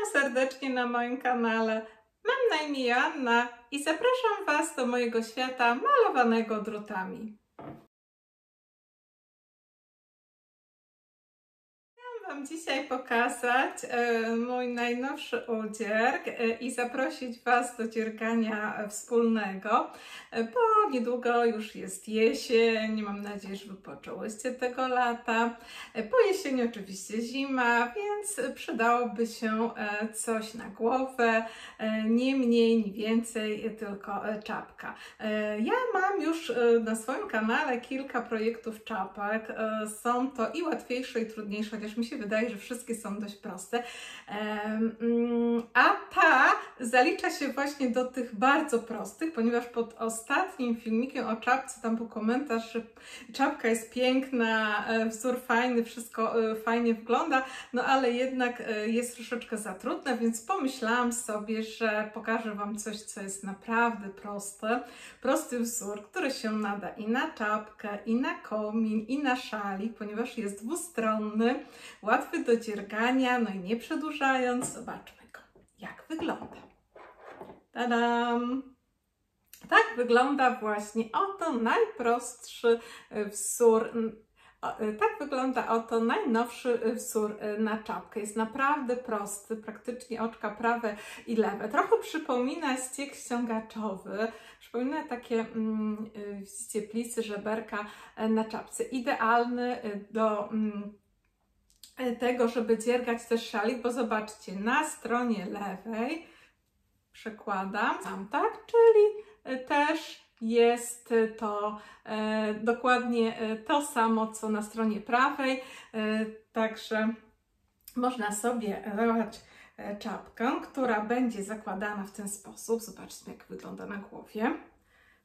Witam serdecznie na moim kanale. Mam na imię Joanna i zapraszam Was do mojego świata malowanego drutami. Chciałam Wam dzisiaj pokazać mój najnowszy udzierg i zaprosić Was do dziergania wspólnego, bo niedługo już jest jesień. Mam nadzieję, że wypoczęłyście tego lata. Po jesieni oczywiście zima, więc przydałoby się coś na głowę, nie mniej, nie więcej, tylko czapka. Ja mam już na swoim kanale kilka projektów czapek. Są to i łatwiejsze, i trudniejsze, chociaż mi się wydaje, że wszystkie są dość proste. A ta zalicza się właśnie do tych bardzo prostych, ponieważ pod ostatnim filmikiem o czapce tam był komentarz, że czapka jest piękna, wzór fajny, wszystko fajnie wygląda, no ale jednak jest troszeczkę za trudne, więc pomyślałam sobie, że pokażę Wam coś, co jest naprawdę proste. Prosty wzór, który się nada i na czapkę, i na komin, i na szalik, ponieważ jest dwustronny, łatwy do dziergania, no i nie przedłużając, zobaczmy go, jak wygląda. Tadam! Tak wygląda właśnie oto najprostszy wzór, tak wygląda oto najnowszy wzór na czapkę. Jest naprawdę prosty, praktycznie oczka prawe i lewe. Trochę przypomina ścieg ściągaczowy, przypomina takie, widzicie, plisy, żeberka na czapce. Idealny do tego, żeby dziergać też szalik, bo zobaczcie, na stronie lewej przekładam, tak, czyli też jest to dokładnie to samo, co na stronie prawej, także można sobie dawać czapkę, która będzie zakładana w ten sposób. Zobaczcie, jak wygląda na głowie.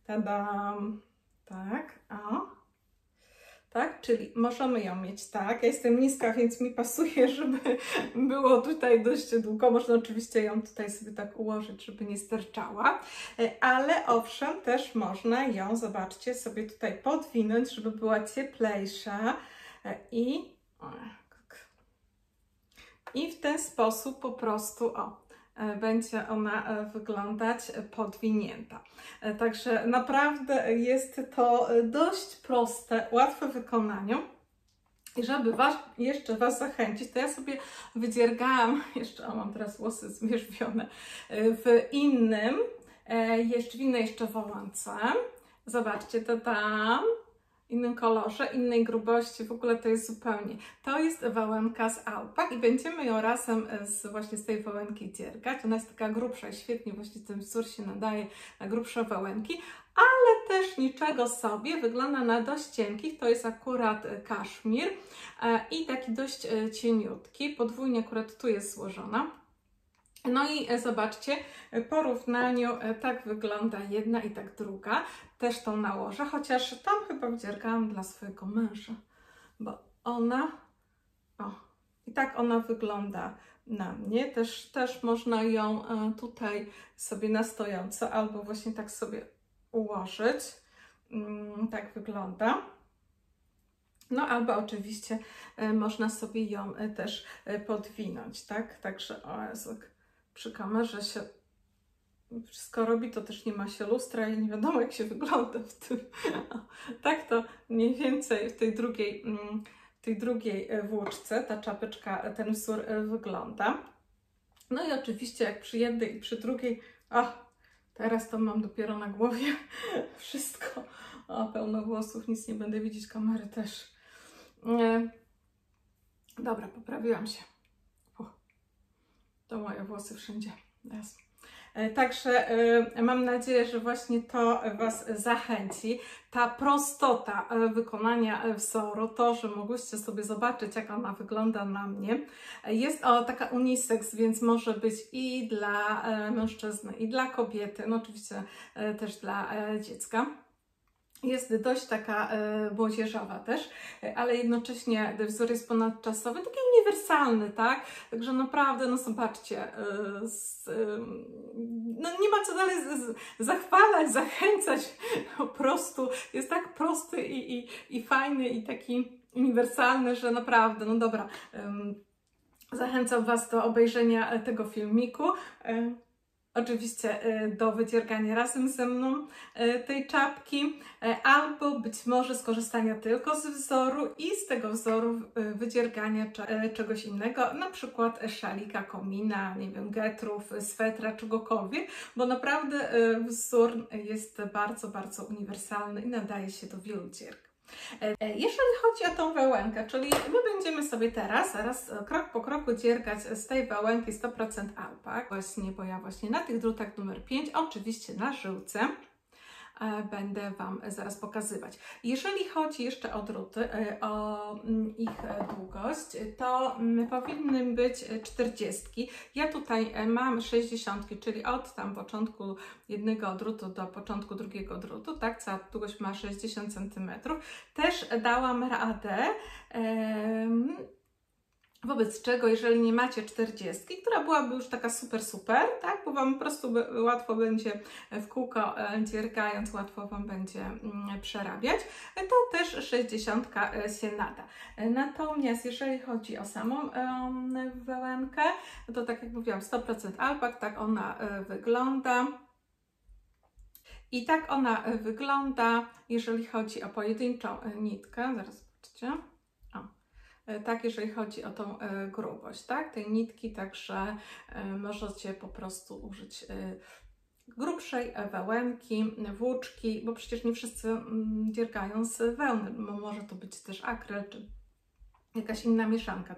Tadam! Tak, o. Tak, czyli możemy ją mieć tak. Ja jestem niska, więc mi pasuje, żeby było tutaj dość długo. Można oczywiście ją tutaj sobie tak ułożyć, żeby nie sterczała, ale owszem, też można ją, zobaczcie, sobie tutaj podwinąć, żeby była cieplejsza i w ten sposób po prostu, będzie ona wyglądać podwinięta. Także naprawdę jest to dość proste, łatwe w wykonaniu. I żeby jeszcze Was zachęcić, to ja sobie wydziergałam, jeszcze mam teraz włosy zmierzwione, w innej jeszcze wolące. Zobaczcie, to tam. Innym kolorze, innej grubości, w ogóle to jest zupełnie. To jest wełenka z Alpak i będziemy ją razem właśnie z tej wełenki dziergać. Ona jest taka grubsza i świetnie właśnie ten wzór się nadaje na grubsze wełenki, ale też niczego sobie, wygląda na dość cienkich, to jest akurat kaszmir i taki dość cieniutki, podwójnie akurat tu jest złożona. No i zobaczcie, w porównaniu tak wygląda jedna i tak druga. Też tą nałożę, chociaż tam chyba wdziergałam dla swojego męża, bo ona, i tak ona wygląda na mnie. Też można ją tutaj sobie na stojąco albo właśnie tak sobie ułożyć. Tak wygląda. No albo oczywiście można sobie ją też podwinąć, tak? Także przy kamerze się wszystko robi, to też nie ma się lustra i nie wiadomo, jak się wygląda w tym. Tak to mniej więcej w tej drugiej włóczce ta czapeczka, ten wzór wygląda. No i oczywiście jak przy jednej i przy drugiej, teraz to mam dopiero na głowie wszystko, pełno włosów, nic nie będę widzieć, kamery też. Dobra, poprawiłam się. To moje włosy wszędzie. Yes. Także mam nadzieję, że właśnie to Was zachęci. Ta prostota wykonania wzoru, to, że mogłyście sobie zobaczyć, jak ona wygląda na mnie. Jest taka unisex, więc może być i dla mężczyzny, i dla kobiety, no oczywiście też dla dziecka. Jest dość taka młodzieżowa też, ale jednocześnie wzór jest ponadczasowy, taki uniwersalny, tak? Także naprawdę, no zobaczcie, no nie ma co dalej zachwalać, zachęcać, po prostu jest tak prosty i fajny i taki uniwersalny, że naprawdę, no dobra, Zachęcam Was do obejrzenia tego filmiku. Oczywiście do wydziergania razem ze mną tej czapki, albo być może skorzystania tylko z wzoru i z tego wzoru wydziergania czegoś innego, na przykład szalika, komina, nie wiem, getrów, swetra, czegokolwiek, bo naprawdę wzór jest bardzo, bardzo uniwersalny i nadaje się do wielu dzierg. Jeżeli chodzi o tą wełenkę, czyli my będziemy sobie teraz, zaraz krok po kroku dziergać z tej wełenki 100% alpak, właśnie, bo ja właśnie na tych drutach numer 5, oczywiście na żyłce, będę Wam zaraz pokazywać. Jeżeli chodzi jeszcze o druty, o ich długość, to powinny być 40. Ja tutaj mam 60, czyli od tam początku jednego drutu do początku drugiego drutu, tak, cała długość ma 60 cm. Też dałam radę. Wobec czego, jeżeli nie macie 40, która byłaby już taka super, tak, bo Wam po prostu łatwo będzie w kółko dziergając, łatwo Wam będzie przerabiać, to też 60 się nada. Natomiast jeżeli chodzi o samą wełenkę, to tak jak mówiłam, 100% alpak, tak ona wygląda. I tak ona wygląda, jeżeli chodzi o pojedynczą nitkę. Zaraz zobaczcie. Tak, jeżeli chodzi o tą grubość, tak, tej nitki, także możecie po prostu użyć grubszej wełenki, włóczki, bo przecież nie wszyscy dziergają z wełny, może to być też akryl, czy jakaś inna mieszanka,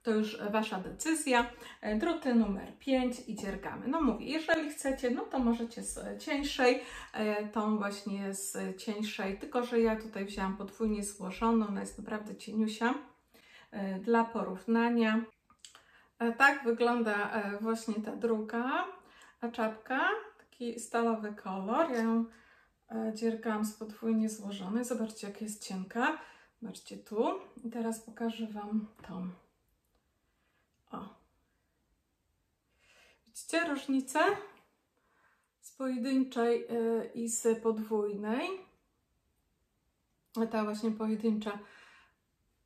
to już Wasza decyzja. Druty numer 5 i dziergamy. No mówię, jeżeli chcecie, no to możecie z cieńszej, tą właśnie z cieńszej, tylko że ja tutaj wzięłam podwójnie złożoną, ona jest naprawdę cieniusia. Dla porównania. Tak wygląda właśnie ta druga czapka, taki stalowy kolor. Ja ją dziergałam z podwójnie złożonej. Zobaczcie, jak jest cienka. Zobaczcie tu. I teraz pokażę Wam tą. O. Widzicie różnicę z pojedynczej i z podwójnej. Ta właśnie pojedyncza,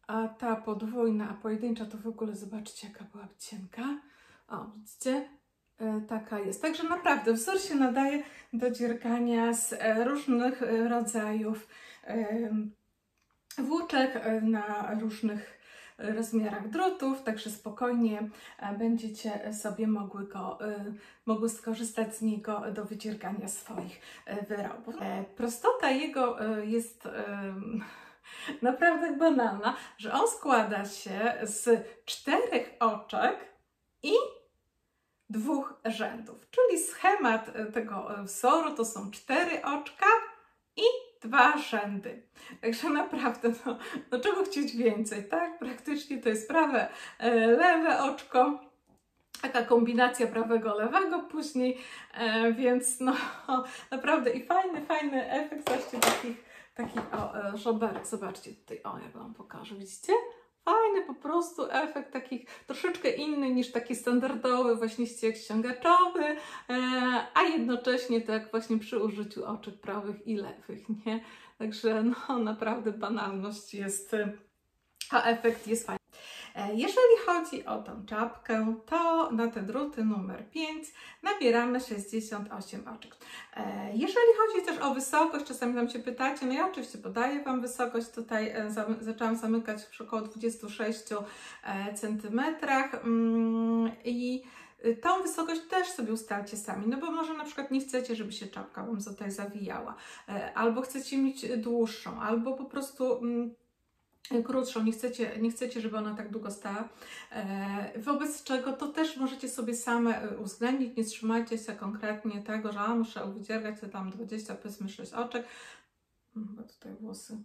a ta podwójna, a pojedyncza to w ogóle zobaczcie, jaka była cienka. O, widzicie? Taka jest. Także naprawdę wzór się nadaje do dziergania z różnych rodzajów włóczek na różnych rozmiarach drutów, także spokojnie będziecie sobie mogły skorzystać z niego do wydziergania swoich wyrobów. Prostota jego jest naprawdę banalna, że on składa się z 4 oczek i 2 rzędów. Czyli schemat tego wzoru to są 4 oczka i 2 rzędy. Także naprawdę, no czego chcieć więcej, tak? Praktycznie to jest prawe, lewe oczko. Taka kombinacja prawego, lewego później, więc no naprawdę i fajny efekt, zobaczcie, takich żoberek, zobaczcie tutaj, o, jak Wam pokażę, widzicie? Fajny po prostu efekt, takich troszeczkę inny niż taki standardowy właśnie ścieg ściągaczowy, a jednocześnie tak właśnie przy użyciu oczek prawych i lewych, nie? Także no naprawdę banalność jest, a efekt jest fajny. Jeżeli chodzi o tą czapkę, to na te druty numer 5 nabieramy 68 oczek. Jeżeli chodzi też o wysokość, czasami tam się pytacie, no ja oczywiście podaję Wam wysokość, tutaj zaczęłam zamykać przy około 26 cm i tą wysokość też sobie ustalcie sami, no bo może na przykład nie chcecie, żeby się czapka Wam tutaj zawijała, albo chcecie mieć dłuższą, albo po prostu krótszą, nie chcecie, żeby ona tak długo stała, wobec czego to też możecie sobie same uwzględnić, nie trzymajcie się konkretnie tego, że muszę wydziergać to tam 20, powiedzmy 6 oczek, bo tutaj włosy,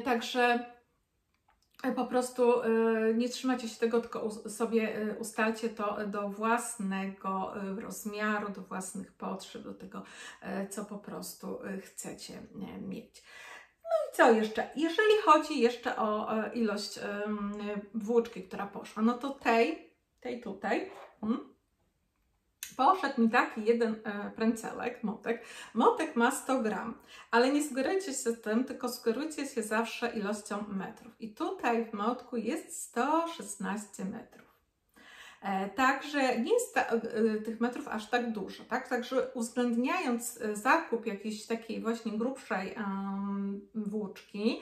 także po prostu nie trzymajcie się tego, tylko sobie ustalcie to do własnego rozmiaru, do własnych potrzeb, do tego, co po prostu chcecie mieć. I co jeszcze? Jeżeli chodzi jeszcze o ilość włóczki, która poszła, no to tej tutaj poszedł mi taki jeden pręcelek, motek. Motek ma 100 gram, ale nie sugerujcie się tym, tylko sugerujcie się zawsze ilością metrów. I tutaj w motku jest 116 metrów. Także nie jest tych metrów aż tak dużo, tak? Także uwzględniając zakup jakiejś takiej właśnie grubszej włóczki,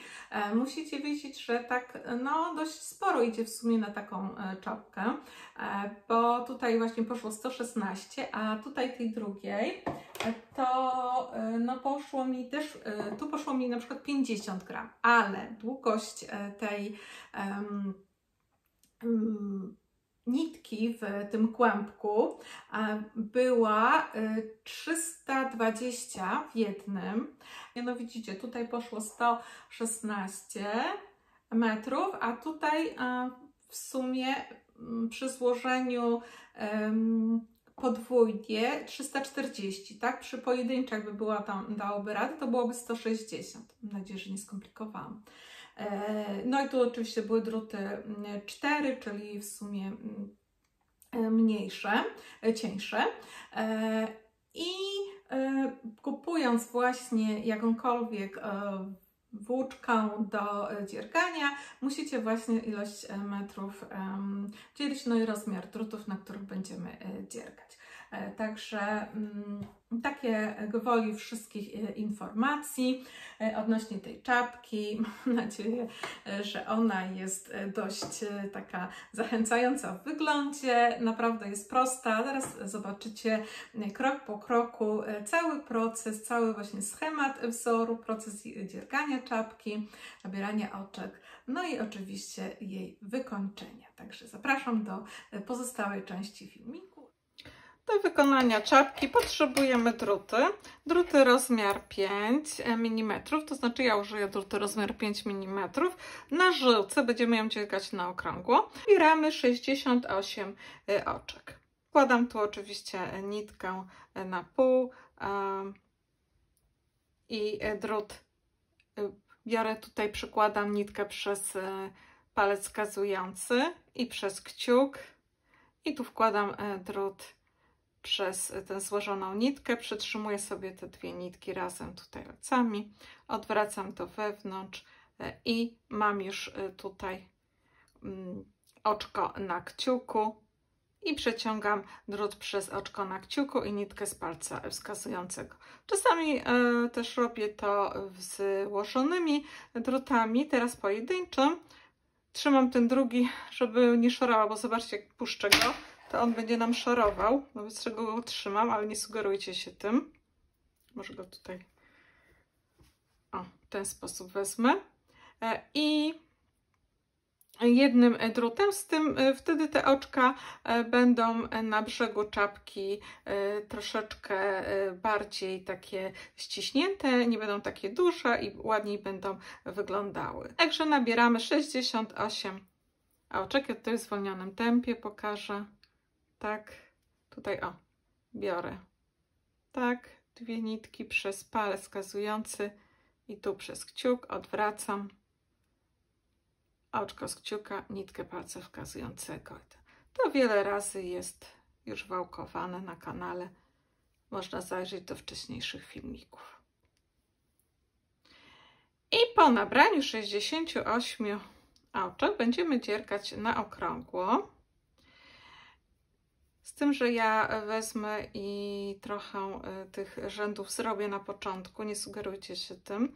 musicie wiedzieć, że tak no dość sporo idzie w sumie na taką czapkę, bo tutaj właśnie poszło 116, a tutaj tej drugiej to no poszło mi też, tu poszło mi na przykład 50 gram, ale długość tej nitki w tym kłębku była 320 w jednym. No widzicie, tutaj poszło 116 metrów, a tutaj w sumie przy złożeniu podwójnie 340, tak? Przy pojedynczych by była tam, dałoby radę, to byłoby 160. Mam nadzieję, że nie skomplikowałam. No i tu oczywiście były druty 4, czyli w sumie mniejsze, cieńsze. I kupując właśnie jakąkolwiek włóczkę do dziergania, musicie właśnie ilość metrów dzielić, no i rozmiar drutów, na których będziemy dziergać. Także takie gwoli wszystkich informacji odnośnie tej czapki. Mam nadzieję, że ona jest dość taka zachęcająca w wyglądzie. Naprawdę jest prosta. Teraz zobaczycie krok po kroku cały proces, cały właśnie schemat wzoru, proces dziergania czapki, nabierania oczek, no i oczywiście jej wykończenia. Także zapraszam do pozostałej części filmiku. Do wykonania czapki potrzebujemy druty. Druty rozmiar 5 mm, to znaczy ja użyję druty rozmiar 5 mm. Na żyłce będziemy ją dziergać na okrągło. Zbieramy 68 oczek. Wkładam tu oczywiście nitkę na pół i drut biorę tutaj, przykładam nitkę przez palec wskazujący i przez kciuk i tu wkładam drut przez tę złożoną nitkę, przytrzymuję sobie te dwie nitki razem tutaj palcami, odwracam to wewnątrz i mam już tutaj oczko na kciuku i przeciągam drut przez oczko na kciuku i nitkę z palca wskazującego. Czasami też robię to złożonymi drutami, teraz pojedynczym. Trzymam ten drugi, żeby nie szorała, bo zobaczcie, jak puszczę go, to on będzie nam szorował, wobec czego go trzymam, ale nie sugerujcie się tym. Może go tutaj w ten sposób wezmę. I jednym drutem, z tym wtedy te oczka będą na brzegu czapki troszeczkę bardziej takie ściśnięte, nie będą takie duże i ładniej będą wyglądały. Także nabieramy 68 oczek, ja tutaj w zwolnionym tempie pokażę. Tak, tutaj biorę tak, dwie nitki przez palec wskazujący i tu przez kciuk, odwracam oczko z kciuka, nitkę palca wskazującego. To wiele razy jest już wałkowane na kanale, można zajrzeć do wcześniejszych filmików. I po nabraniu 68 oczek będziemy dziergać na okrągło. Z tym, że ja wezmę i trochę tych rzędów zrobię na początku, nie sugerujcie się tym,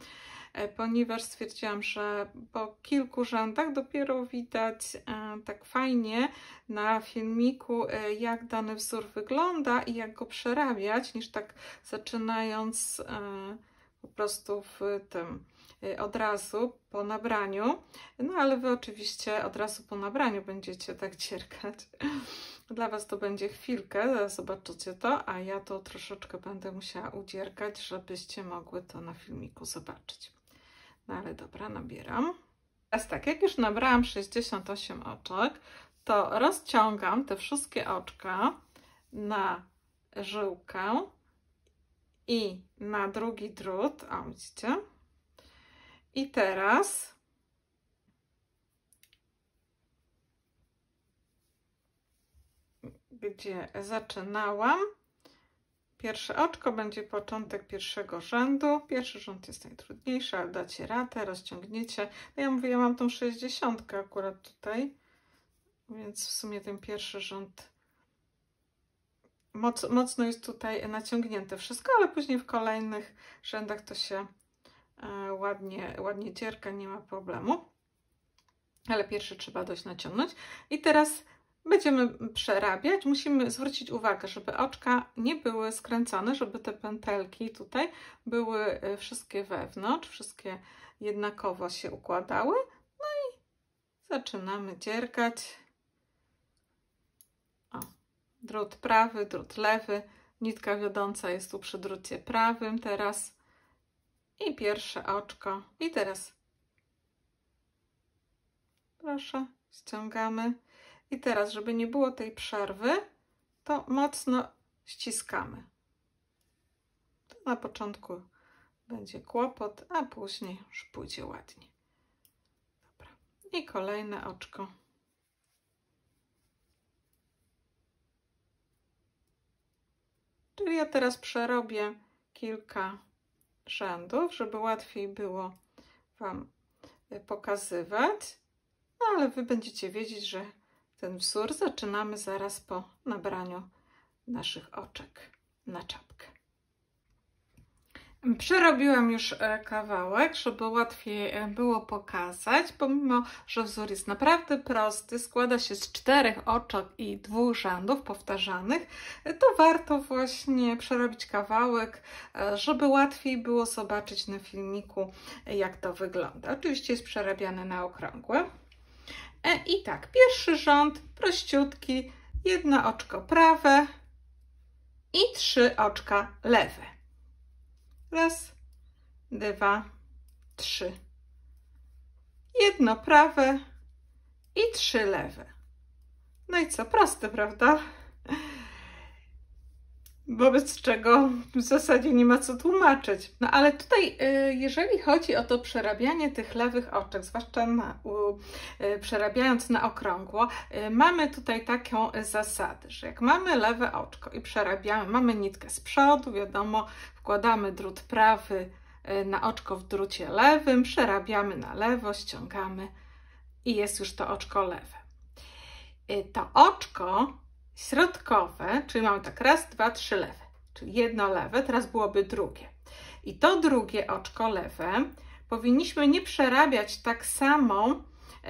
ponieważ stwierdziłam, że po kilku rzędach dopiero widać tak fajnie na filmiku, jak dany wzór wygląda i jak go przerabiać, niż tak zaczynając po prostu w tym od razu po nabraniu. No ale Wy oczywiście od razu po nabraniu będziecie tak dziergać. Dla Was to będzie chwilkę, zobaczycie to, a ja to troszeczkę będę musiała udziergać, żebyście mogły to na filmiku zobaczyć. No ale dobra, nabieram. Teraz tak, jak już nabrałam 68 oczek, to rozciągam te wszystkie oczka na żyłkę i na drugi drut, widzicie? I teraz gdzie zaczynałam. Pierwsze oczko będzie początek pierwszego rzędu. Pierwszy rząd jest najtrudniejszy, ale dacie radę, rozciągniecie. No ja mówię, ja mam tą 60 akurat tutaj, więc w sumie ten pierwszy rząd mocno jest tutaj naciągnięte wszystko, ale później w kolejnych rzędach to się ładnie dzierga, nie ma problemu. Ale pierwszy trzeba dość naciągnąć. I teraz będziemy przerabiać. Musimy zwrócić uwagę, żeby oczka nie były skręcone, żeby te pętelki tutaj były wszystkie wewnątrz, wszystkie jednakowo się układały. No i zaczynamy dziergać. O, drut prawy, drut lewy. Nitka wiodąca jest tu przy drucie prawym teraz. I pierwsze oczko. I teraz proszę, ściągamy. I teraz, żeby nie było tej przerwy, to mocno ściskamy. To na początku będzie kłopot, a później już pójdzie ładnie. Dobra. I kolejne oczko. Czyli ja teraz przerobię kilka rzędów, żeby łatwiej było Wam pokazywać. No ale Wy będziecie wiedzieć, że ten wzór zaczynamy zaraz po nabraniu naszych oczek na czapkę. Przerobiłam już kawałek, żeby łatwiej było pokazać, pomimo że wzór jest naprawdę prosty, składa się z 4 oczek i 2 rzędów powtarzanych, to warto właśnie przerobić kawałek, żeby łatwiej było zobaczyć na filmiku, jak to wygląda. Oczywiście jest przerabiany na okrągłe. I tak, pierwszy rząd prościutki, 1 oczko prawe i 3 oczka lewe. Raz, 2, 3. 1 prawe i 3 lewe. No i co, proste, prawda? Wobec czego w zasadzie nie ma co tłumaczyć. No ale tutaj, jeżeli chodzi o to przerabianie tych lewych oczek, zwłaszcza przerabiając na okrągło, mamy tutaj taką zasadę, że jak mamy lewe oczko i przerabiamy, mamy nitkę z przodu, wiadomo, wkładamy drut prawy na oczko w drucie lewym, przerabiamy na lewo, ściągamy i jest już to oczko lewe. To oczko środkowe, czyli mamy tak 1, 2, 3 lewe, czyli 1 lewe, teraz byłoby drugie. I to drugie oczko lewe powinniśmy nie przerabiać tak samo,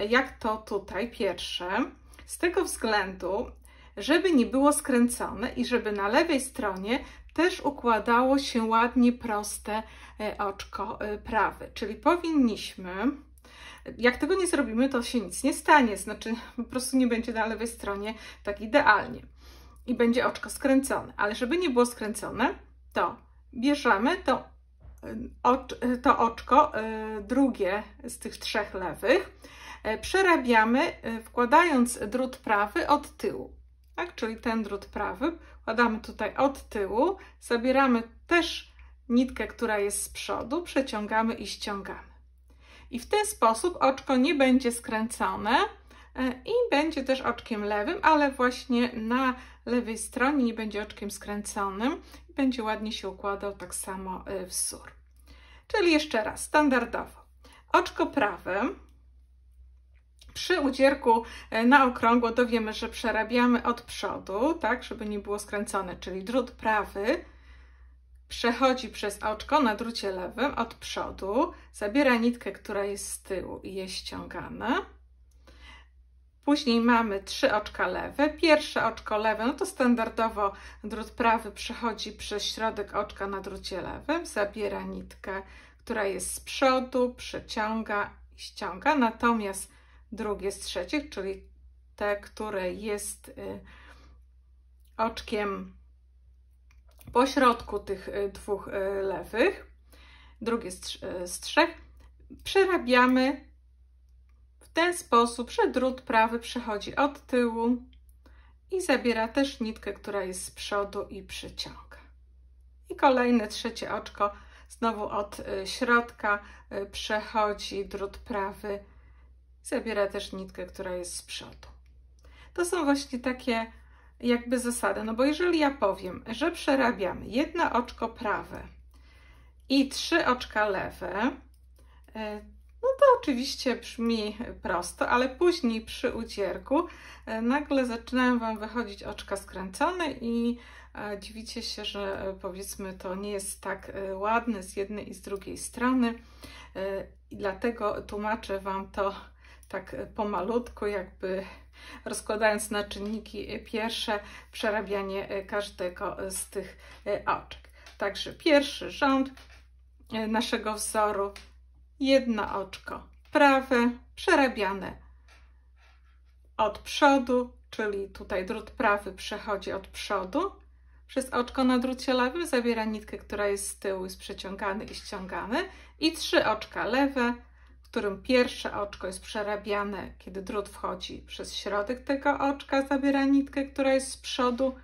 jak to tutaj pierwsze, z tego względu, żeby nie było skręcone i żeby na lewej stronie też układało się ładnie proste oczko prawe. Czyli powinniśmy, jak tego nie zrobimy, to się nic nie stanie, znaczy po prostu nie będzie na lewej stronie tak idealnie i będzie oczko skręcone, ale żeby nie było skręcone, to bierzemy to oczko drugie z tych 3 lewych, przerabiamy wkładając drut prawy od tyłu, tak? Czyli ten drut prawy wkładamy tutaj od tyłu, zabieramy też nitkę, która jest z przodu, przeciągamy i ściągamy. I w ten sposób oczko nie będzie skręcone i będzie też oczkiem lewym, ale właśnie na lewej stronie nie będzie oczkiem skręconym i będzie ładnie się układał tak samo wzór. Czyli jeszcze raz, standardowo. Oczko prawe, przy udzierku na okrągło dowiemy, że przerabiamy od przodu, tak, żeby nie było skręcone, czyli drut prawy przechodzi przez oczko na drucie lewym od przodu, zabiera nitkę, która jest z tyłu i jest ściągana. Później mamy 3 oczka lewe. Pierwsze oczko lewe, no to standardowo drut prawy przechodzi przez środek oczka na drucie lewym, zabiera nitkę, która jest z przodu, przeciąga i ściąga. Natomiast drugie z trzecich, czyli te, które jest oczkiem po środku tych 2 lewych, drugie z 3, przerabiamy w ten sposób, że drut prawy przechodzi od tyłu i zabiera też nitkę, która jest z przodu i przyciąga. I kolejne trzecie oczko znowu od środka przechodzi drut prawy, zabiera też nitkę, która jest z przodu. To są właśnie takie jakby zasadę, no bo jeżeli ja powiem, że przerabiamy jedno oczko prawe i 3 oczka lewe, no to oczywiście brzmi prosto, ale później przy udzierku nagle zaczynają Wam wychodzić oczka skręcone i dziwicie się, że powiedzmy to nie jest tak ładne z jednej i z drugiej strony. I dlatego tłumaczę Wam to tak pomalutku, jakby rozkładając na czynniki pierwsze, przerabianie każdego z tych oczek. Także pierwszy rząd naszego wzoru, jedno oczko prawe, przerabiane od przodu, czyli tutaj drut prawy przechodzi od przodu przez oczko na drucie lewym, zabiera nitkę, która jest z tyłu, jest przeciągany i ściągany, i 3 oczka lewe, w którym pierwsze oczko jest przerabiane, kiedy drut wchodzi przez środek tego oczka, zabiera nitkę, która jest z przodu.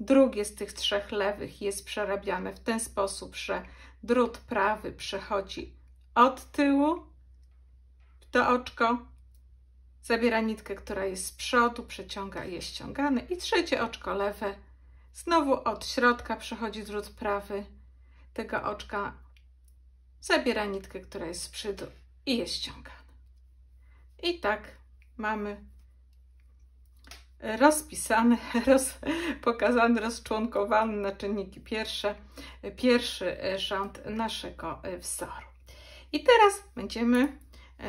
Drugie z tych 3 lewych jest przerabiane w ten sposób, że drut prawy przechodzi od tyłu w to oczko, zabiera nitkę, która jest z przodu, przeciąga i jest ściągany. I trzecie oczko lewe, znowu od środka przechodzi drut prawy tego oczka, zabiera nitkę, która jest z przodu i jest ściągany. I tak mamy rozpisany, pokazany, rozczłonkowany na czynniki pierwszy rząd naszego wzoru. I teraz będziemy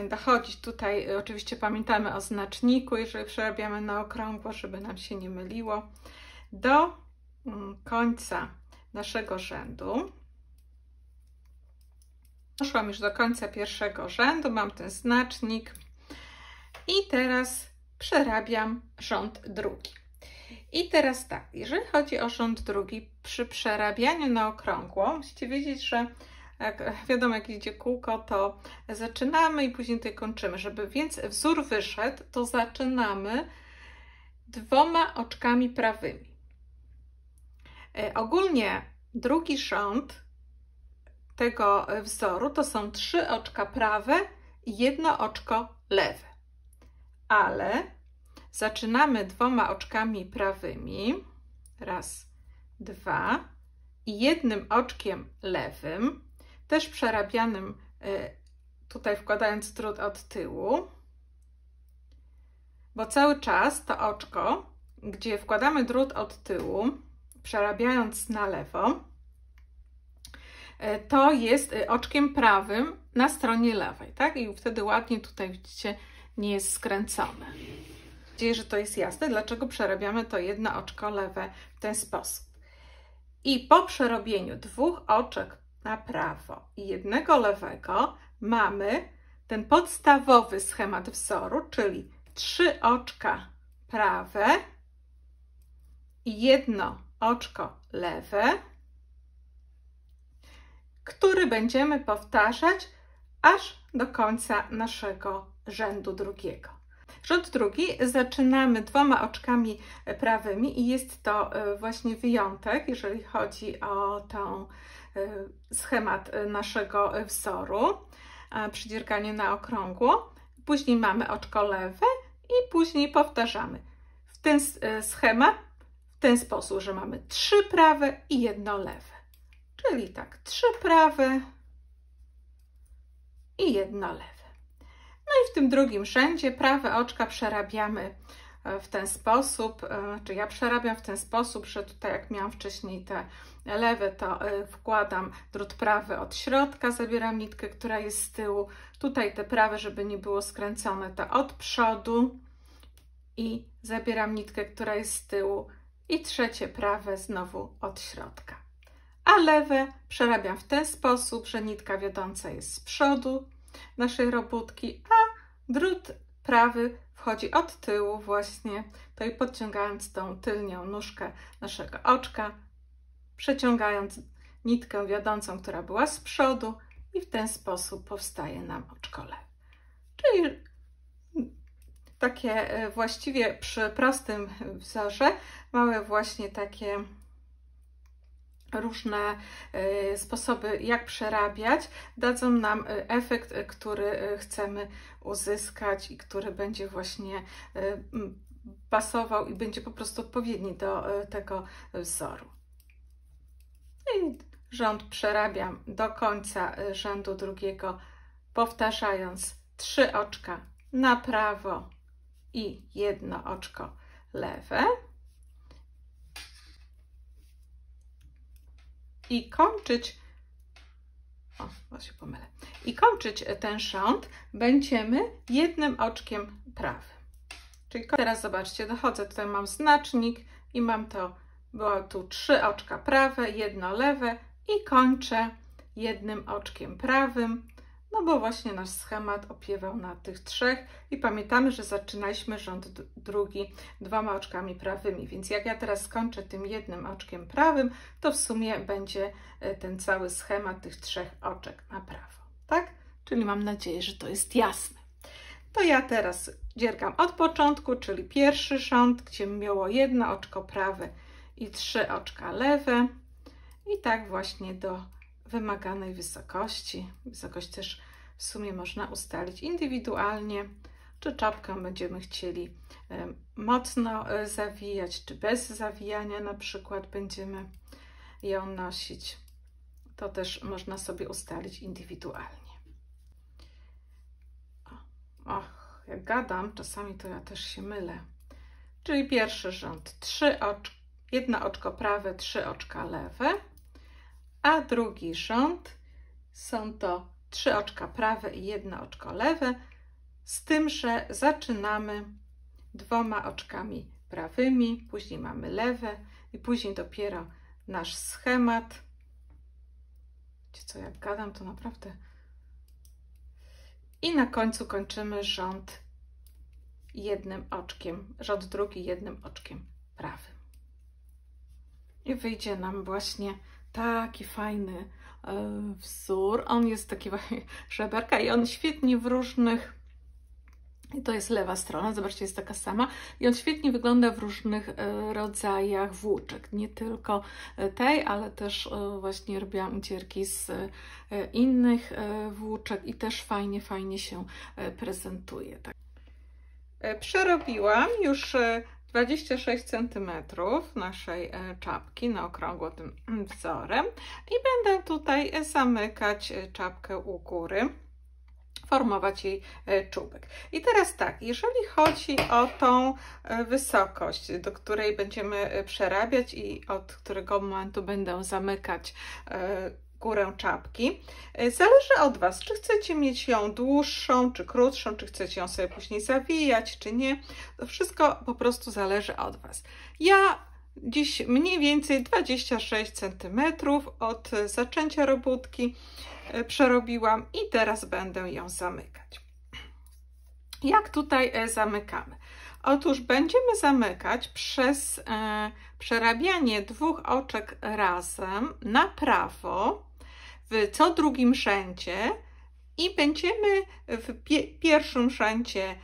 dochodzić tutaj, oczywiście pamiętamy o znaczniku, jeżeli przerabiamy na okrągło, żeby nam się nie myliło, do końca naszego rzędu. Doszłam już do końca pierwszego rzędu, mam ten znacznik i teraz przerabiam rząd drugi. I teraz tak, jeżeli chodzi o rząd drugi, przy przerabianiu na okrągło, musicie wiedzieć, że jak wiadomo, jak idzie kółko, to zaczynamy i później tutaj kończymy. Żeby więc wzór wyszedł, to zaczynamy 2 oczkami prawymi. Ogólnie drugi rząd tego wzoru to są 3 oczka prawe i 1 oczko lewe. Ale zaczynamy 2 oczkami prawymi, raz, 2, i 1 oczkiem lewym, też przerabianym, tutaj wkładając drut od tyłu, bo cały czas to oczko, gdzie wkładamy drut od tyłu, przerabiając na lewo, to jest oczkiem prawym na stronie lewej, tak? I wtedy ładnie tutaj widzicie, nie jest skręcone. Mam nadzieję, że to jest jasne, dlaczego przerabiamy to 1 oczko lewe w ten sposób. I po przerobieniu 2 oczek na prawo i 1 lewego mamy ten podstawowy schemat wzoru, czyli 3 oczka prawe i 1 oczko lewe, który będziemy powtarzać aż do końca naszego rzędu drugiego. Rząd drugi zaczynamy 2 oczkami prawymi i jest to właśnie wyjątek, jeżeli chodzi o ten schemat naszego wzoru przy dzierganiu na okrągło. Później mamy oczko lewe i później powtarzamy w ten schemat w ten sposób, że mamy 3 prawe i 1 lewe. Czyli tak, 3 prawe i 1 lewe. No i w tym drugim rzędzie prawe oczka przerabiamy w ten sposób, czy ja przerabiam w ten sposób, że tutaj jak miałam wcześniej te lewe, to wkładam drut prawy od środka, zabieram nitkę, która jest z tyłu. Tutaj te prawe, żeby nie było skręcone, to od przodu i zabieram nitkę, która jest z tyłu, i trzecie prawe znowu od środka. A lewe przerabiam w ten sposób, że nitka wiodąca jest z przodu naszej robótki, a drut prawy wchodzi od tyłu właśnie, to i podciągając tą tylnią nóżkę naszego oczka, przeciągając nitkę wiodącą, która była z przodu, i w ten sposób powstaje nam oczko lewe. Czyli takie właściwie przy prostym wzorze mamy właśnie takie różne sposoby, jak przerabiać, dadzą nam efekt, który chcemy uzyskać i który będzie właśnie pasował i będzie po prostu odpowiedni do tego wzoru. I rząd przerabiam do końca rzędu drugiego, powtarzając 3 oczka na prawo i 1 oczko lewe. I kończyć, i kończyć ten rząd będziemy 1 oczkiem prawym. Czyli teraz zobaczcie, dochodzę, tutaj mam znacznik i mam było tu 3 oczka prawe, 1 lewe i kończę 1 oczkiem prawym, no bo właśnie nasz schemat opiewał na tych 3 i pamiętamy, że zaczynaliśmy rząd drugi 2 oczkami prawymi, więc jak ja teraz skończę tym 1 oczkiem prawym, to w sumie będzie ten cały schemat tych 3 oczek na prawo, tak? Czyli mam nadzieję, że to jest jasne. To ja teraz dziergam od początku, czyli pierwszy rząd, gdzie miało 1 oczko prawe i 3 oczka lewe i tak właśnie do wymaganej wysokości. Wysokość też w sumie można ustalić indywidualnie, czy czapkę będziemy chcieli mocno zawijać, czy bez zawijania na przykład będziemy ją nosić. To też można sobie ustalić indywidualnie. Jak gadam, czasami to ja też się mylę. Czyli pierwszy rząd 1 oczko prawe, 3 oczka lewe, a drugi rząd są to 3 oczka prawe i 1 oczko lewe, z tym, że zaczynamy 2 oczkami prawymi, później mamy lewe i później dopiero nasz schemat. Wiecie co, jak gadam, to naprawdę. I na końcu kończymy rząd 1 oczkiem, rząd drugi 1 oczkiem prawym. I wyjdzie nam właśnie taki fajny wzór. On jest taki właśnie żeberka i on świetnie w różnych, i to jest lewa strona, zobaczcie, jest taka sama i on świetnie wygląda w różnych rodzajach włóczek, nie tylko tej, ale też właśnie robiłam ucierki z innych włóczek i też fajnie się prezentuje. Tak. Przerobiłam już 26 cm naszej czapki na okrągło tym wzorem i będę tutaj zamykać czapkę u góry, formować jej czubek. I teraz tak, jeżeli chodzi o tą wysokość, do której będziemy przerabiać i od którego momentu będę zamykać górę czapki, zależy od Was, czy chcecie mieć ją dłuższą, czy krótszą, czy chcecie ją sobie później zawijać, czy nie. To wszystko po prostu zależy od Was. Ja dziś mniej więcej 26 cm od zaczęcia robótki przerobiłam i teraz będę ją zamykać. Jak tutaj zamykamy? Otóż będziemy zamykać przez przerabianie 2 oczek razem na prawo w co drugim rzędzie i będziemy w pierwszym rzędzie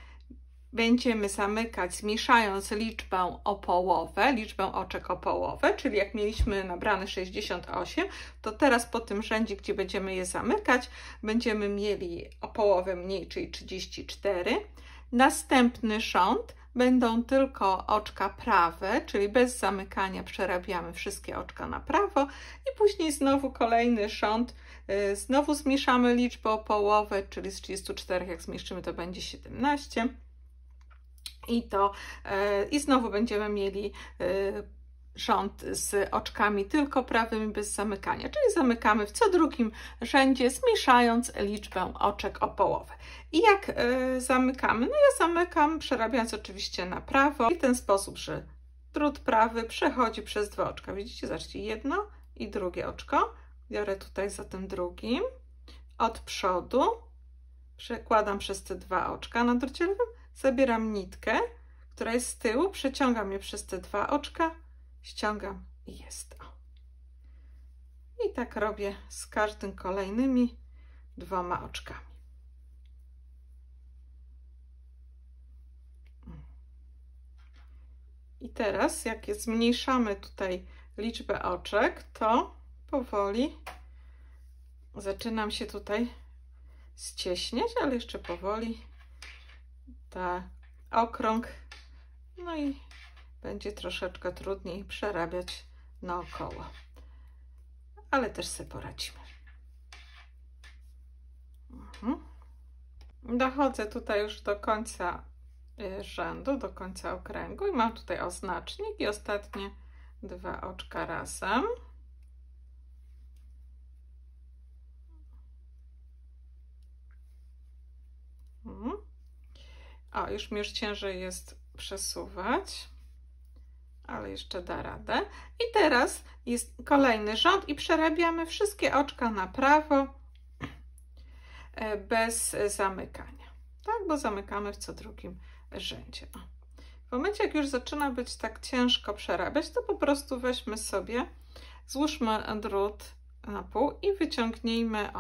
będziemy zamykać zmniejszając liczbę o połowę, liczbę oczek o połowę, czyli jak mieliśmy nabrane 68, to teraz po tym rzędzie, gdzie będziemy je zamykać, będziemy mieli o połowę mniej, czyli 34. Następny rząd będą tylko oczka prawe, czyli bez zamykania przerabiamy wszystkie oczka na prawo i później znowu kolejny rząd, znowu zmniejszamy liczbę o połowę, czyli z 34 jak zmniejszymy to będzie 17 i znowu będziemy mieli rząd z oczkami tylko prawymi bez zamykania, czyli zamykamy w co drugim rzędzie, zmniejszając liczbę oczek o połowę. I jak zamykamy? No ja zamykam, przerabiając oczywiście na prawo i w ten sposób, że drut prawy przechodzi przez 2 oczka. Widzicie? Zobaczcie, jedno i drugie oczko. Biorę tutaj za tym drugim, od przodu, przekładam przez te 2 oczka na drucie lewym, zabieram nitkę, która jest z tyłu, przeciągam je przez te 2 oczka, ściągam i jest. I tak robię z każdym kolejnymi 2 oczkami. I teraz, jak zmniejszamy tutaj liczbę oczek, to powoli zaczynam się tutaj ścieśniać, ale jeszcze powoli ta okrąg No i będzie troszeczkę trudniej przerabiać naokoło, ale też sobie poradzimy. Dochodzę tutaj już do końca rzędu, do końca okręgu i mam tutaj oznacznik i ostatnie 2 oczka razem. O, już mi już ciężej jest przesuwać, ale jeszcze da radę. I teraz jest kolejny rząd i przerabiamy wszystkie oczka na prawo bez zamykania. Tak, bo zamykamy w co drugim rzędzie. O. W momencie, jak już zaczyna być tak ciężko przerabiać, to po prostu weźmy sobie, złóżmy drut na pół i wyciągnijmy,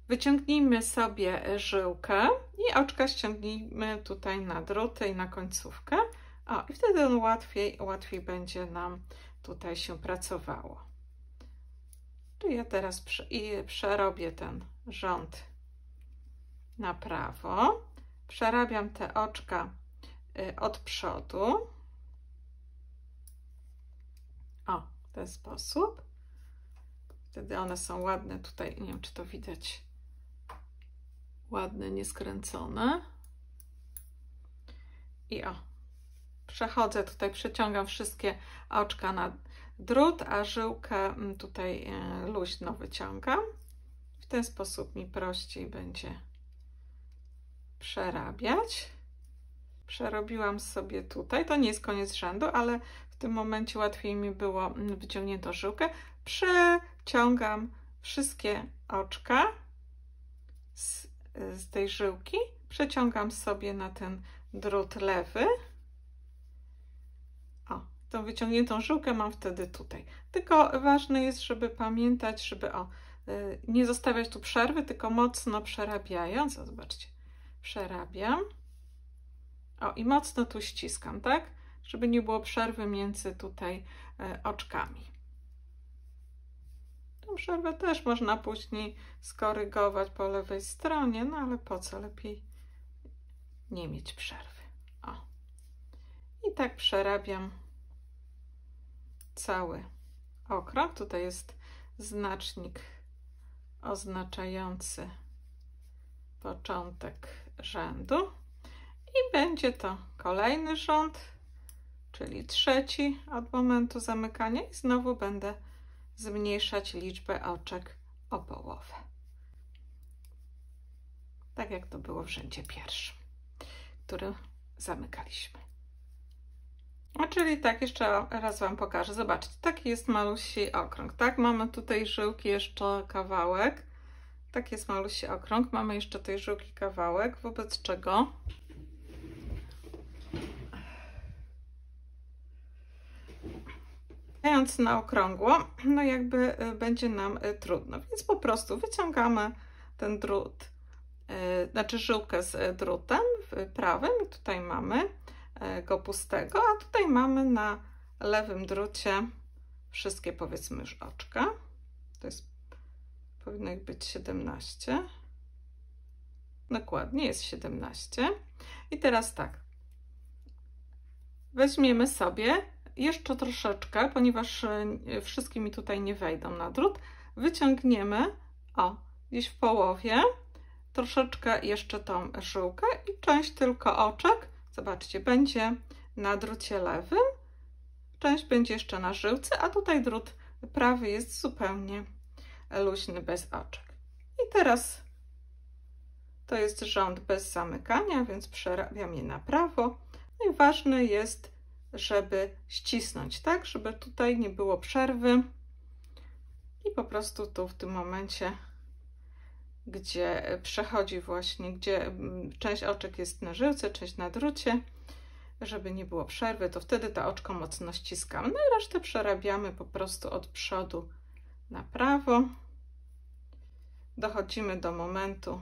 wyciągnijmy sobie żyłkę i oczka ściągnijmy tutaj na druty i na końcówkę. O, i wtedy on łatwiej będzie nam tutaj się pracowało. Czyli ja teraz przerobię ten rząd na prawo. Przerabiam te oczka od przodu. O, w ten sposób. Wtedy one są ładne tutaj, nie wiem, czy to widać, ładne, nieskręcone. I o, przechodzę tutaj, przeciągam wszystkie oczka na drut, a żyłkę tutaj luźno wyciągam. W ten sposób mi prościej będzie przerabiać. Przerobiłam sobie tutaj, to nie jest koniec rzędu, ale w tym momencie łatwiej mi było wyciągniętą żyłkę. Przeciągam wszystkie oczka z tej żyłki, przeciągam sobie na ten drut lewy. O, tą wyciągniętą żyłkę mam wtedy tutaj. Tylko ważne jest, żeby pamiętać, żeby nie zostawiać tu przerwy, tylko mocno przerabiając. O, zobaczcie, przerabiam. O, i mocno tu ściskam, tak? Żeby nie było przerwy między tutaj oczkami. Tą przerwę też można później skorygować po lewej stronie, no ale po co? Lepiej nie mieć przerwy. O. I tak przerabiam cały okrąg. Tutaj jest znacznik oznaczający początek rzędu. I będzie to kolejny rząd, czyli trzeci od momentu zamykania i znowu będę zmniejszać liczbę oczek o połowę. Tak jak to było w rzędzie pierwszym, który zamykaliśmy. A czyli tak, jeszcze raz Wam pokażę. Zobaczcie, taki jest malusi okrąg, tak? Mamy tutaj żyłki jeszcze kawałek. Tak jest malusi okrąg. Mamy jeszcze tej żyłki kawałek, wobec czego mając na okrągło, no jakby będzie nam trudno, więc po prostu wyciągamy ten drut, znaczy żyłkę z drutem prawym i tutaj mamy go pustego, a tutaj mamy na lewym drucie wszystkie, powiedzmy, już oczka. To jest, powinno ich być 17. Dokładnie jest 17. I teraz tak, weźmiemy sobie jeszcze troszeczkę, ponieważ wszystkie mi tutaj nie wejdą na drut, wyciągniemy, o, gdzieś w połowie, troszeczkę jeszcze tą żyłkę i część tylko oczek, zobaczcie, będzie na drucie lewym, część będzie jeszcze na żyłce, a tutaj drut prawy jest zupełnie luźny, bez oczek. I teraz to jest rząd bez zamykania, więc przerabiam je na prawo. No i ważne jest, żeby ścisnąć, tak, żeby tutaj nie było przerwy i po prostu tu w tym momencie, gdzie przechodzi właśnie, gdzie część oczek jest na żyłce, część na drucie, żeby nie było przerwy, to wtedy to oczko mocno ściskamy. No i resztę przerabiamy po prostu od przodu na prawo. Dochodzimy do momentu,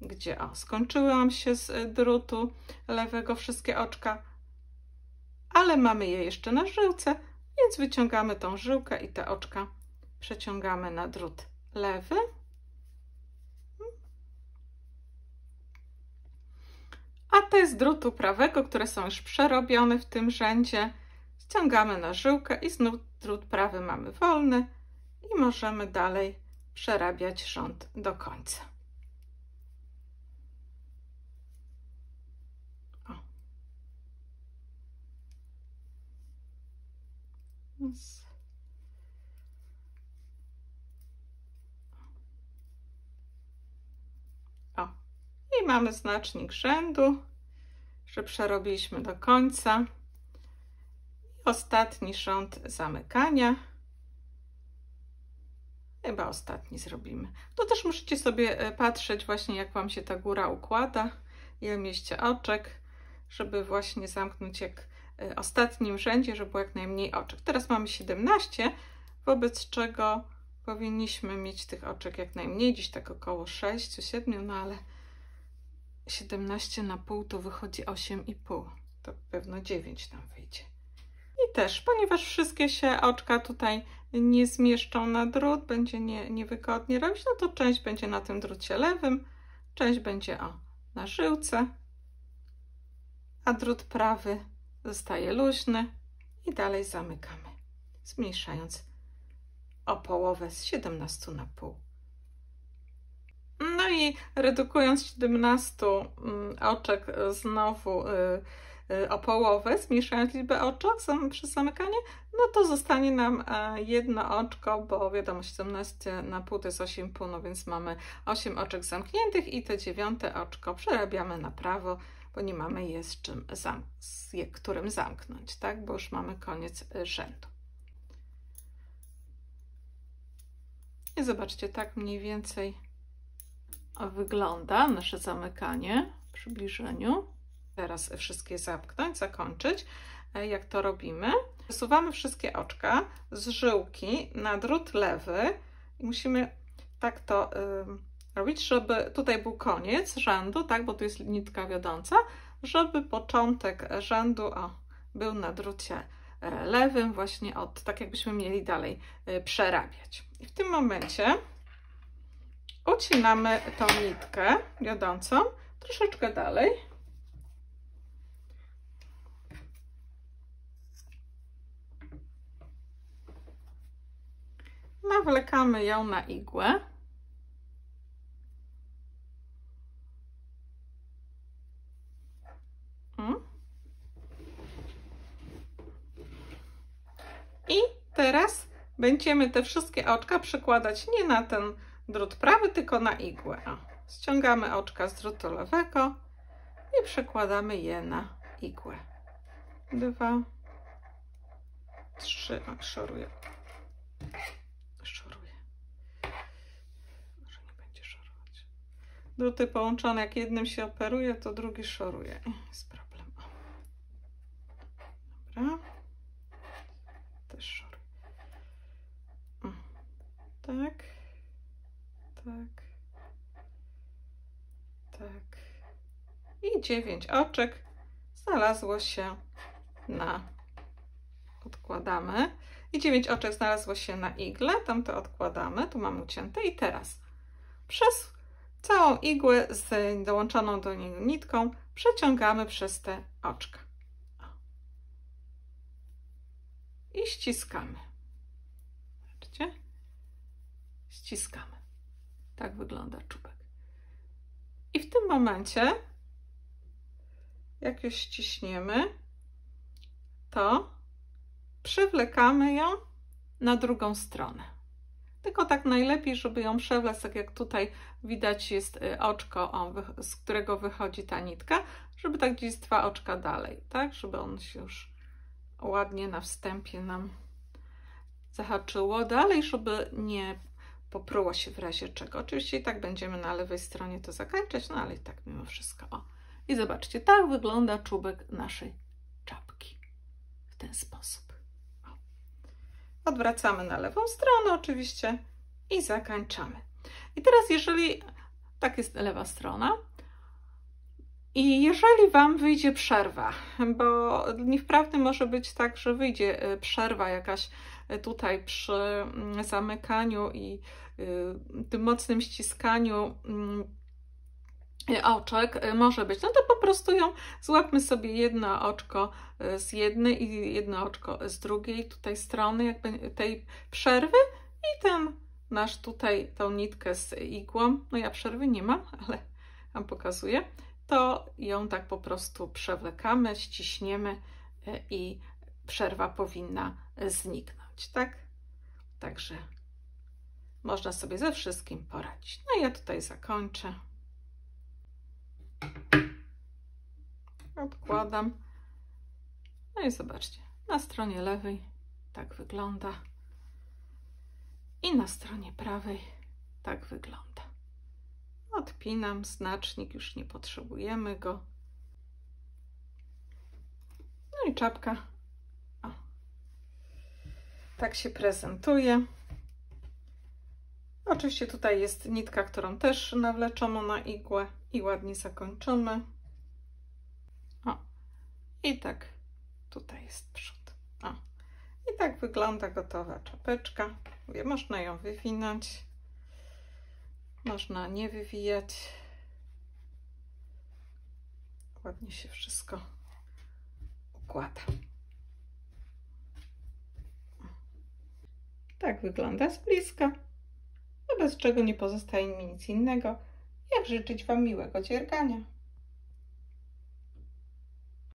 gdzie skończyłam się z drutu lewego wszystkie oczka, ale mamy je jeszcze na żyłce, więc wyciągamy tą żyłkę i te oczka przeciągamy na drut lewy. A te z drutu prawego, które są już przerobione w tym rzędzie, ściągamy na żyłkę i znów drut prawy mamy wolny i możemy dalej przerabiać rząd do końca. O. I mamy znacznik rzędu, że przerobiliśmy do końca. Ostatni rząd zamykania. Chyba ostatni zrobimy. To też musicie sobie patrzeć właśnie, jak Wam się ta góra układa, ile mieście oczek, żeby właśnie zamknąć jak ostatnim rzędzie, żeby było jak najmniej oczek. Teraz mamy 17, wobec czego powinniśmy mieć tych oczek jak najmniej, dziś tak około 6-7, no ale 17 na pół to wychodzi 8,5, to pewno 9 nam wyjdzie. I też, ponieważ wszystkie się oczka tutaj nie zmieszczą na drut, będzie niewygodnie robić, no to część będzie na tym drucie lewym, część będzie na żyłce, a drut prawy zostaje luźny i dalej zamykamy, zmniejszając o połowę z 17 na pół. No i redukując 17 oczek znowu o połowę, zmniejszając liczbę oczek przez zamykanie, no to zostanie nam jedno oczko, bo wiadomo 17 na pół to jest 8,5, no więc mamy 8 oczek zamkniętych i to 9 oczko przerabiamy na prawo, bo nie mamy je z czym którym zamknąć, tak? Bo już mamy koniec rzędu. I zobaczcie, tak mniej więcej wygląda nasze zamykanie w przybliżeniu. Teraz wszystkie zamknąć, zakończyć. Jak to robimy? Przesuwamy wszystkie oczka z żyłki na drut lewy i musimy tak to robić, żeby tutaj był koniec rzędu, tak, bo tu jest nitka wiodąca, żeby początek rzędu był na drucie lewym, właśnie tak jakbyśmy mieli dalej przerabiać. I w tym momencie ucinamy tą nitkę wiodącą troszeczkę dalej. Nawlekamy ją na igłę. I teraz będziemy te wszystkie oczka przykładać nie na ten drut prawy, tylko na igłę. Ściągamy oczka z drutu lewego i przekładamy je na igłę. 2, 3, szoruję. Może nie będzie szorować. Druty połączone, jak jednym się operuje, to drugi szoruje. Jest problem. Dobra. Też szoruję. Tak. Tak. Tak. I 9 oczek znalazło się odkładamy. I 9 oczek znalazło się na igle, tam to odkładamy, tu mamy ucięte i teraz przez całą igłę z dołączoną do niej nitką przeciągamy przez te oczka. I ściskamy. Zobaczcie? Ściskamy. Tak wygląda czubek. I w tym momencie, jak już ściśniemy, to przewlekamy ją na drugą stronę. Tylko tak najlepiej, żeby ją przewlec, tak jak tutaj widać jest oczko, z którego wychodzi ta nitka, żeby tak gdzieś 2 oczka dalej, tak? Żeby on się już ładnie na wstępie nam zahaczyło dalej, żeby nie popruło się w razie czego. Oczywiście i tak będziemy na lewej stronie to zakończyć, no ale i tak mimo wszystko. I zobaczcie, tak wygląda czubek naszej czapki. W ten sposób. Odwracamy na lewą stronę oczywiście i zakończamy. I teraz jeżeli, tak jest lewa strona, i jeżeli Wam wyjdzie przerwa, bo niewprawny może być tak, że wyjdzie przerwa jakaś tutaj przy zamykaniu i tym mocnym ściskaniu oczek może być, no to po prostu ją złapmy sobie jedno oczko z jednej i jedno oczko z drugiej tutaj strony jakby tej przerwy i ten nasz tutaj tą nitkę z igłą, no ja przerwy nie mam, ale Wam pokazuję, to ją tak po prostu przewlekamy, ściśniemy i przerwa powinna zniknąć, tak? Także można sobie ze wszystkim poradzić. No i ja tutaj zakończę. Odkładam. No i zobaczcie, na stronie lewej tak wygląda i na stronie prawej tak wygląda. Odpinam znacznik, już nie potrzebujemy go. No i czapka. O. Tak się prezentuje. Oczywiście tutaj jest nitka, którą też nawleczono na igłę i ładnie zakończymy. O. I tak tutaj jest przód. O. I tak wygląda gotowa czapeczka. Mówię, można ją wywinąć, można nie wywijać. Ładnie się wszystko układa. Tak wygląda z bliska, no bez czego nie pozostaje mi nic innego, jak życzyć Wam miłego dziergania.